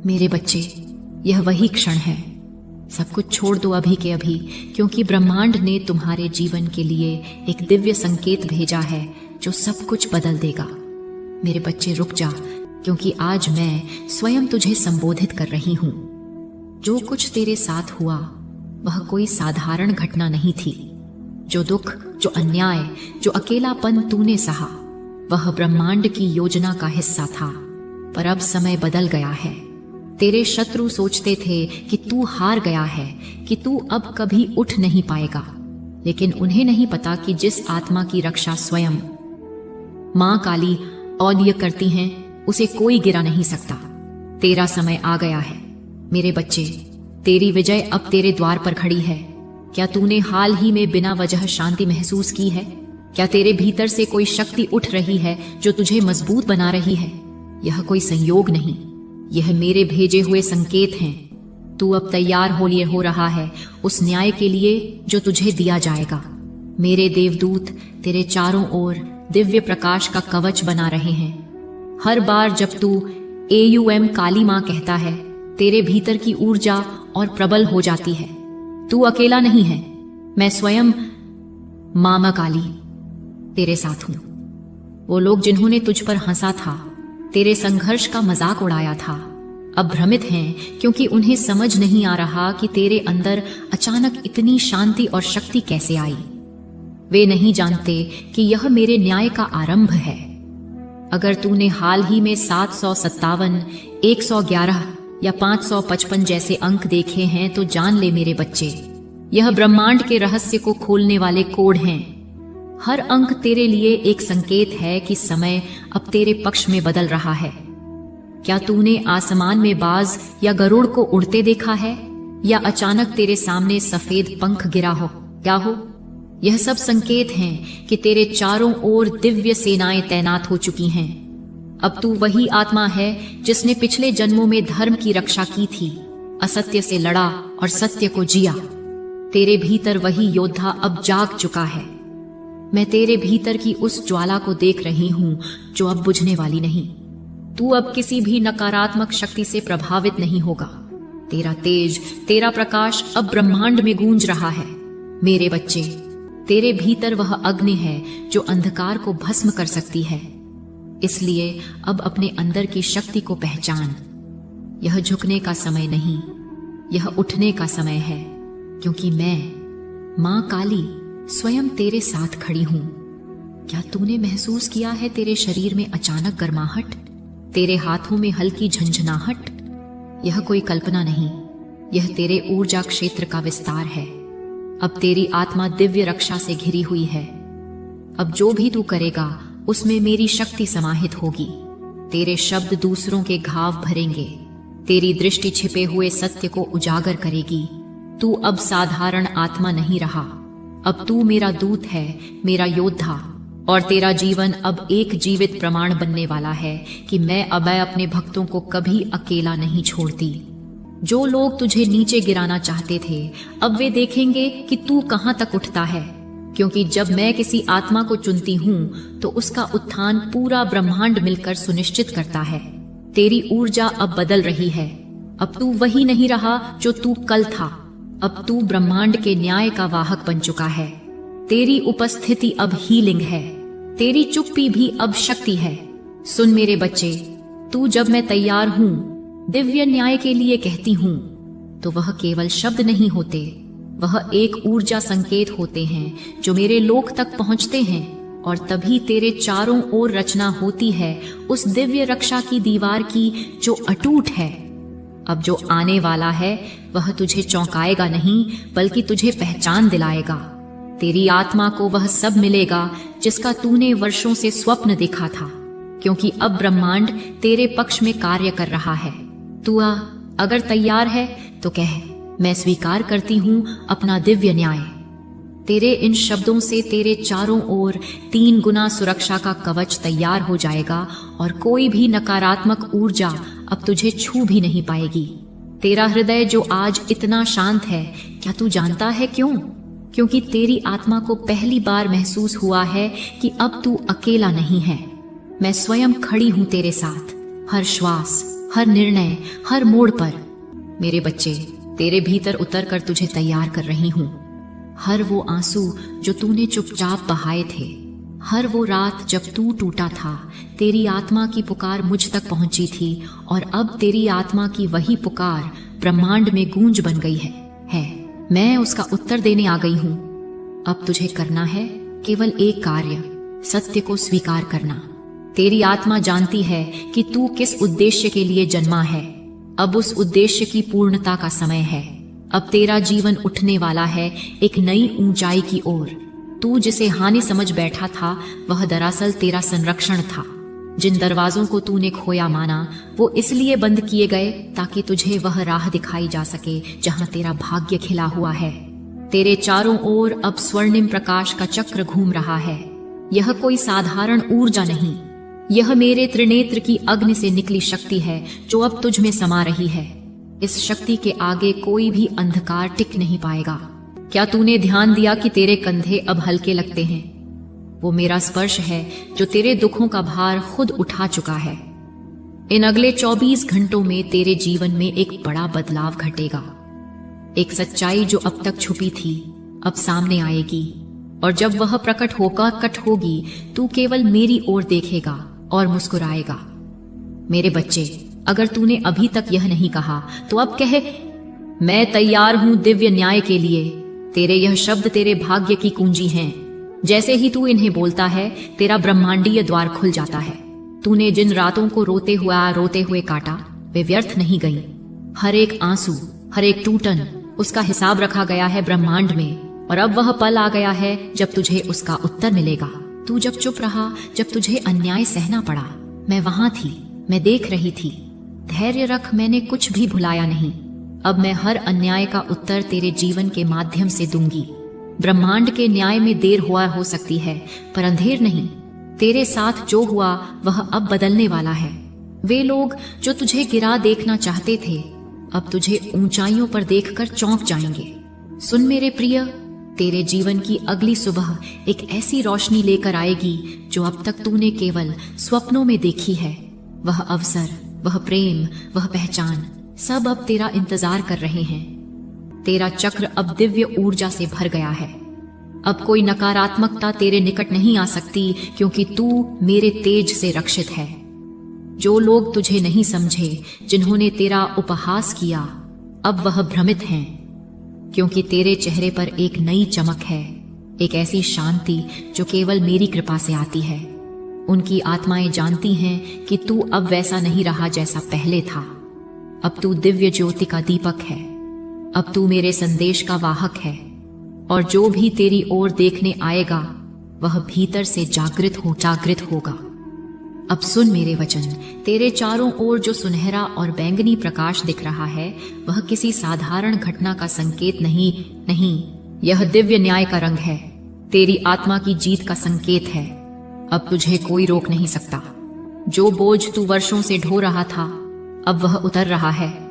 मेरे बच्चे, यह वही क्षण है। सब कुछ छोड़ दो अभी के अभी, क्योंकि ब्रह्मांड ने तुम्हारे जीवन के लिए एक दिव्य संकेत भेजा है जो सब कुछ बदल देगा। मेरे बच्चे रुक जा, क्योंकि आज मैं स्वयं तुझे संबोधित कर रही हूं। जो कुछ तेरे साथ हुआ वह कोई साधारण घटना नहीं थी। जो दुख, जो अन्याय, जो अकेलापन तूने सहा, वह ब्रह्मांड की योजना का हिस्सा था। पर अब समय बदल गया है। तेरे शत्रु सोचते थे कि तू हार गया है, कि तू अब कभी उठ नहीं पाएगा, लेकिन उन्हें नहीं पता कि जिस आत्मा की रक्षा स्वयं मां काली औदय करती हैं, उसे कोई गिरा नहीं सकता। तेरा समय आ गया है। मेरे बच्चे, तेरी विजय अब तेरे द्वार पर खड़ी है। क्या तूने हाल ही में बिना वजह शांति महसूस की है? क्या तेरे भीतर से कोई शक्ति उठ रही है जो तुझे मजबूत बना रही है? यह कोई संयोग नहीं, यह मेरे भेजे हुए संकेत हैं। तू अब तैयार हो रहा है उस न्याय के लिए जो तुझे दिया जाएगा। मेरे देवदूत तेरे चारों ओर दिव्य प्रकाश का कवच बना रहे हैं। हर बार जब तू AUM काली मां कहता है, तेरे भीतर की ऊर्जा और प्रबल हो जाती है। तू अकेला नहीं है, मैं स्वयं मामा काली तेरे साथ हूं। वो लोग जिन्होंने तुझ पर हंसा था, तेरे संघर्ष का मजाक उड़ाया था, अब भ्रमित हैं, क्योंकि उन्हें समझ नहीं आ रहा कि तेरे अंदर अचानक इतनी शांति और शक्ति कैसे आई। वे नहीं जानते कि यह मेरे न्याय का आरंभ है। अगर तूने हाल ही में 757, 111 या 555 जैसे अंक देखे हैं तो जान ले मेरे बच्चे, यह ब्रह्मांड के रहस्य को खोलने वाले कोड हैं। हर अंक तेरे लिए एक संकेत है कि समय अब तेरे पक्ष में बदल रहा है। क्या तूने आसमान में बाज या गरुड़ को उड़ते देखा है, या अचानक तेरे सामने सफेद पंख गिरा हो? क्या हो? यह सब संकेत हैं कि तेरे चारों ओर दिव्य सेनाएं तैनात हो चुकी हैं। अब तू वही आत्मा है जिसने पिछले जन्मों में धर्म की रक्षा की थी, असत्य से लड़ा और सत्य को जिया। तेरे भीतर वही योद्धा अब जाग चुका है। मैं तेरे भीतर की उस ज्वाला को देख रही हूं जो अब बुझने वाली नहीं। तू अब किसी भी नकारात्मक शक्ति से प्रभावित नहीं होगा। तेरा तेज, तेरा प्रकाश अब ब्रह्मांड में गूंज रहा है। मेरे बच्चे, तेरे भीतर वह अग्नि है जो अंधकार को भस्म कर सकती है। इसलिए अब अपने अंदर की शक्ति को पहचान। यह झुकने का समय नहीं, यह उठने का समय है, क्योंकि मैं मां काली स्वयं तेरे साथ खड़ी हूं। क्या तूने महसूस किया है तेरे शरीर में अचानक गर्माहट, तेरे हाथों में हल्की झंझनाहट? यह कोई कल्पना नहीं, यह तेरे ऊर्जा क्षेत्र का विस्तार है। अब तेरी आत्मा दिव्य रक्षा से घिरी हुई है। अब जो भी तू करेगा उसमें मेरी शक्ति समाहित होगी। तेरे शब्द दूसरों के घाव भरेंगे, तेरी दृष्टि छिपे हुए सत्य को उजागर करेगी। तू अब साधारण आत्मा नहीं रहा, अब तू मेरा दूत है, मेरा योद्धा, और तेरा जीवन अब एक जीवित प्रमाण बनने वाला है कि मैं अपने भक्तों को कभी अकेला नहीं छोड़ती। जो लोग तुझे नीचे गिराना चाहते थे, अब वे देखेंगे कि तू कहां तक उठता है, क्योंकि जब मैं किसी आत्मा को चुनती हूं तो उसका उत्थान पूरा ब्रह्मांड मिलकर सुनिश्चित करता है। तेरी ऊर्जा अब बदल रही है। अब तू वही नहीं रहा जो तू कल था। अब तू ब्रह्मांड के न्याय का वाहक बन चुका है। तेरी उपस्थिति अब हीलिंग है, तेरी चुप्पी भी अब शक्ति है। सुन मेरे बच्चे, तू जब मैं तैयार हूं, दिव्य न्याय के लिए कहती हूं, तो वह केवल शब्द नहीं होते, वह एक ऊर्जा संकेत होते हैं जो मेरे लोक तक पहुंचते हैं, और तभी तेरे चारों ओर रचना होती है उस दिव्य रक्षा की दीवार की जो अटूट है। अब जो आने वाला है वह तुझे चौंकाएगा नहीं, बल्कि तुझे पहचान दिलाएगा। तेरी आत्मा को वह सब मिलेगा जिसका तूने वर्षों से स्वप्न देखा था, क्योंकि अब ब्रह्मांड तेरे पक्ष में कार्य कर रहा है। तू अगर तैयार है तो कह, मैं स्वीकार करती हूं अपना दिव्य न्याय। तेरे इन शब्दों से तेरे चारों ओर 3 गुना सुरक्षा का कवच तैयार हो जाएगा, और कोई भी नकारात्मक ऊर्जा अब तुझे छू भी नहीं पाएगी। तेरा हृदय जो आज इतना शांत है, क्या तू जानता है क्यों? क्योंकि तेरी आत्मा को पहली बार महसूस हुआ है कि अब तू अकेला नहीं है। मैं स्वयं खड़ी हूं तेरे साथ, हर श्वास, हर निर्णय, हर मोड़ पर। मेरे बच्चे, तेरे भीतर उतर कर तुझे तैयार कर रही हूं। हर वो आंसू जो तूने चुपचाप बहाए थे, हर वो रात जब तू टूटा था, तेरी आत्मा की पुकार मुझ तक पहुंची थी और अब तेरी आत्मा की वही पुकार ब्रह्मांड में गूंज बन गई है। मैं उसका उत्तर देने आ गई हूं। अब तुझे करना है केवल एक कार्य, सत्य को स्वीकार करना। तेरी आत्मा जानती है कि तू किस उद्देश्य के लिए जन्मा है। अब उस उद्देश्य की पूर्णता का समय है। अब तेरा जीवन उठने वाला है एक नई ऊंचाई की ओर। तू जिसे हानि समझ बैठा था, वह दरअसल तेरा संरक्षण था। जिन दरवाजों को तूने खोया माना, वो इसलिए बंद किए गए ताकि तुझे वह राह दिखाई जा सके जहां तेरा भाग्य खिला हुआ है। तेरे चारों ओर अब स्वर्णिम प्रकाश का चक्र घूम रहा है। यह कोई साधारण ऊर्जा नहीं, यह मेरे त्रिनेत्र की अग्नि से निकली शक्ति है जो अब तुझ में समा रही है। इस शक्ति के आगे कोई भी अंधकार टिक नहीं पाएगा। क्या तूने ध्यान दिया कि तेरे कंधे अब हल्के लगते हैं? वो मेरा स्पर्श है जो तेरे दुखों का भार खुद उठा चुका है। इन अगले 24 घंटों में तेरे जीवन में एक बड़ा बदलाव घटेगा। एक सच्चाई जो अब तक छुपी थी, अब सामने आएगी, और जब वह प्रकट होगी, तू केवल मेरी ओर देखेगा और मुस्कुराएगा। मेरे बच्चे, अगर तूने अभी तक यह नहीं कहा तो अब कहे, मैं तैयार हूं दिव्य न्याय के लिए। तेरे यह शब्द तेरे भाग्य की कुंजी हैं। जैसे ही तू इन्हें बोलता है, तेरा ब्रह्मांडीय द्वार खुल जाता है। तूने जिन रातों को रोते हुए काटा, वे व्यर्थ नहीं गई। हर एक आंसू, हर एक टूटन, उसका हिसाब रखा गया है ब्रह्मांड में, और अब वह पल आ गया है जब तुझे उसका उत्तर मिलेगा। तू जब चुप रहा, जब तुझे अन्याय सहना पड़ा, मैं वहां थी, मैं देख रही थी। धैर्य रख, मैंने कुछ भी भुलाया नहीं। अब मैं हर अन्याय का उत्तर तेरे जीवन के माध्यम से दूंगी। ब्रह्मांड के न्याय में देर हो सकती है, पर अंधेर नहीं। तेरे साथ जो हुआ वह अब बदलने वाला है। वे लोग जो तुझे गिरा देखना चाहते थे, अब तुझे ऊंचाइयों पर देखकर चौंक जाएंगे। सुन मेरे प्रिय, तेरे जीवन की अगली सुबह एक ऐसी रोशनी लेकर आएगी जो अब तक तूने केवल स्वप्नों में देखी है। वह अवसर, वह प्रेम, वह पहचान, सब अब तेरा इंतजार कर रहे हैं। तेरा चक्र अब दिव्य ऊर्जा से भर गया है। अब कोई नकारात्मकता तेरे निकट नहीं आ सकती, क्योंकि तू मेरे तेज से रक्षित है। जो लोग तुझे नहीं समझे, जिन्होंने तेरा उपहास किया, अब वह भ्रमित हैं, क्योंकि तेरे चेहरे पर एक नई चमक है, एक ऐसी शांति जो केवल मेरी कृपा से आती है। उनकी आत्माएं जानती हैं कि तू अब वैसा नहीं रहा जैसा पहले था। अब तू दिव्य ज्योति का दीपक है। अब तू मेरे संदेश का वाहक है, और जो भी तेरी ओर देखने आएगा वह भीतर से जागृत होगा। अब सुन मेरे वचन, तेरे चारों ओर जो सुनहरा और बैंगनी प्रकाश दिख रहा है, वह किसी साधारण घटना का संकेत नहीं, यह दिव्य न्याय का रंग है, तेरी आत्मा की जीत का संकेत है। अब तुझे कोई रोक नहीं सकता। जो बोझ तू वर्षों से ढो रहा था, अब वह उतर रहा है।